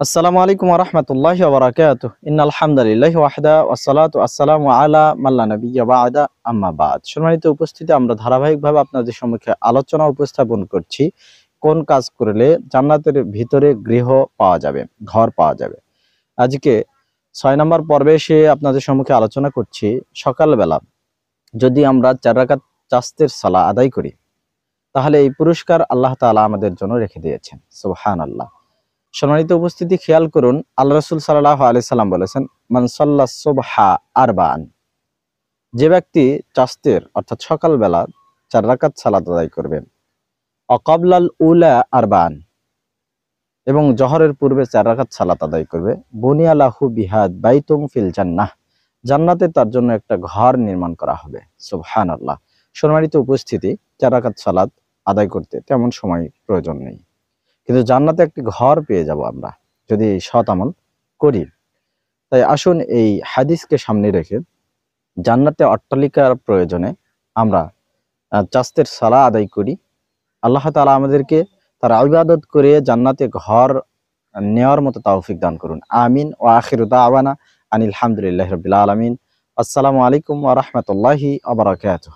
আসসালামু আলাইকুম ওয়া রাহমাতুল্লাহি ওয়া বারাকাতুহু। ইন্নাল হামদালিল্লাহি ওয়াহদা ওয়াসসালাতু ওয়াসসালামু আলা মান লা নাবিয়্যা বা'দা আম্মা বা'দ। সম্মানিত উপস্থিতি, আমরা ধারাবাহিকভাবে আপনাদের সম্মুখে আলোচনা উপস্থাপন করছি কোন কাজ করলে জান্নাতের ভিতরে গৃহ পাওয়া যাবে, ঘর পাওয়া যাবে। আজকে ৬ নম্বর পর্বে এসে আপনাদের সম্মুখে আলোচনা করছি সকালবেলা যদি আমরা ৪ রাকাত চাস্তের সালাহ আদায় করি তাহলে এই পুরস্কার আল্লাহ তাআলা আমাদের জন্য রেখে দিয়েছেন। সুবহানাল্লাহ। সম্মানিত উপস্থিতি, খেয়াল করুন, আল্লাহ রাসূল সাল্লাল্লাহু আলাইহি সাল্লাম বলেছেন, মান সাল্লাস সুবহা আরবাআন, যে ব্যক্তি চাস্তের অর্থাৎ সকালবেলা ৪ রাকাত সালাত আদায় করবেন, অকাবলাল উলা আরবাআন, এবং জহরের পূর্বে ৪ রাকাত সালাত আদায় করবে, বুনিয়া লাহু বিহাদ বাইতুম ফিল জান্নাহ, জান্নাতে তার জন্য একটা ঘর নির্মাণ করা হবে। সুবহানাল্লাহ। সম্মানিত উপস্থিতি, ৪ রাকাত সালাত আদায় করতে তেমন সময় প্রয়োজন নেই, কিন্তু জান্নাতে একটি ঘর পেয়ে যাব আমরা যদি এই সৎ আমল করি। তাই আসুন এই হাদিসকে সামনে রেখে জান্নাতে অট্টালিকার প্রয়োজনে আমরা চাস্তের সালাহ আদায় করি। আল্লাহ তাআলা আমাদেরকে তার ইবাদত করে জান্নাতে ঘর নেওয়ার মতো তৌফিক দান করুন। আমিন। ওয়া আখিরু দাওয়ানা আনিল হামদুলিল্লাহি রাব্বিল আলামিন। আসসালামু আলাইকুম ওয়া রাহমাতুল্লাহি ওয়া বারাকাতুহু।